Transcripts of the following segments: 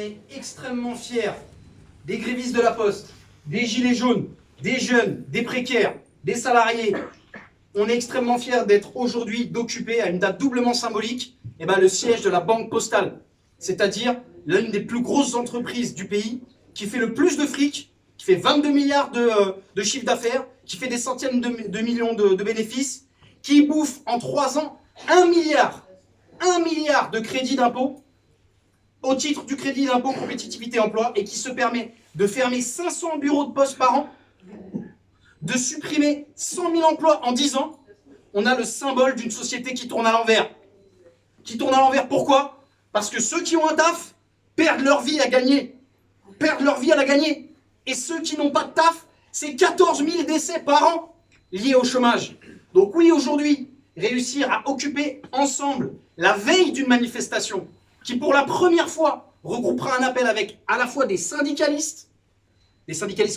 est extrêmement fier des grévistes de la Poste, des gilets jaunes, des jeunes, des précaires, des salariés. On est extrêmement fier d'être aujourd'hui, d'occuper à une date doublement symbolique, le siège de la Banque Postale, c'est-à-dire l'une des plus grosses entreprises du pays, qui fait le plus de fric, qui fait 22 milliards de chiffre d'affaires, qui fait des centaines de millions de bénéfices, qui bouffe en 3 ans 1 milliard de crédit d'impôt, au titre du crédit d'impôt compétitivité emploi, et qui se permet de fermer 500 bureaux de poste par an, de supprimer 100 000 emplois en 10 ans. On a le symbole d'une société qui tourne à l'envers. Qui tourne à l'envers, pourquoi? Parce que ceux qui ont un taf perdent leur vie à gagner. Perdent leur vie à la gagner. Et ceux qui n'ont pas de taf, c'est 14 000 décès par an liés au chômage. Donc oui, aujourd'hui, réussir à occuper ensemble la veille d'une manifestation qui, pour la première fois, regroupera un appel avec à la fois des syndicalistes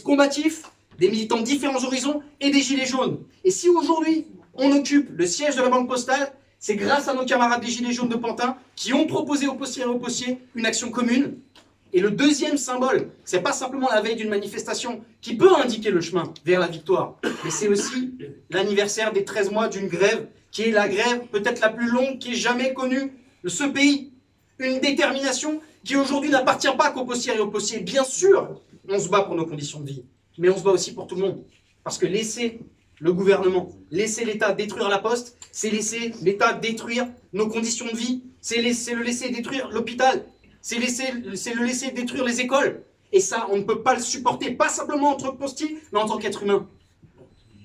combatifs, des militants de différents horizons et des gilets jaunes. Et si aujourd'hui, on occupe le siège de la Banque Postale, c'est grâce à nos camarades des gilets jaunes de Pantin qui ont proposé aux postiers et aux postiers une action commune. Et le deuxième symbole, c'est pas simplement la veille d'une manifestation qui peut indiquer le chemin vers la victoire, mais c'est aussi l'anniversaire des 13 mois d'une grève qui est la grève peut-être la plus longue qui ait jamais connue de ce pays. Une détermination qui aujourd'hui n'appartient pas qu'aux postiers et aux postiers. Bien sûr, on se bat pour nos conditions de vie, mais on se bat aussi pour tout le monde. Parce que laisser le gouvernement, laisser l'État détruire la Poste, c'est laisser l'État détruire nos conditions de vie, c'est le laisser détruire l'hôpital, c'est le laisser détruire les écoles. Et ça, on ne peut pas le supporter, pas simplement en tant que postier, mais en tant qu'être humain.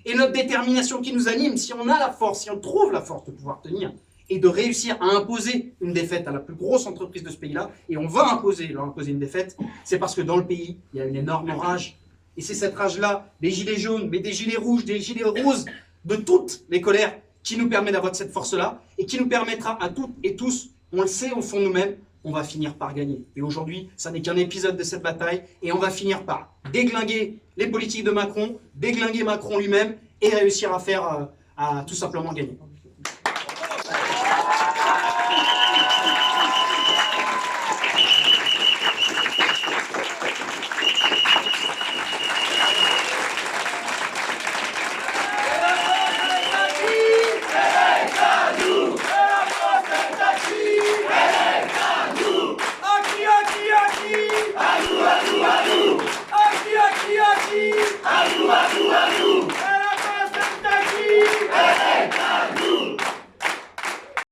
Et notre détermination qui nous anime, si on a la force, si on trouve la force de pouvoir tenir, et de réussir à imposer une défaite à la plus grosse entreprise de ce pays-là, et on va leur imposer une défaite, c'est parce que dans le pays, il y a une énorme rage. Et c'est cette rage-là, des gilets jaunes, mais des gilets rouges, des gilets roses, de toutes les colères, qui nous permet d'avoir cette force-là, et qui nous permettra à toutes et tous, on le sait au fond de nous-mêmes, on va finir par gagner. Et aujourd'hui, ça n'est qu'un épisode de cette bataille, et on va finir par déglinguer les politiques de Macron, déglinguer Macron lui-même, et réussir à faire, à tout simplement gagner.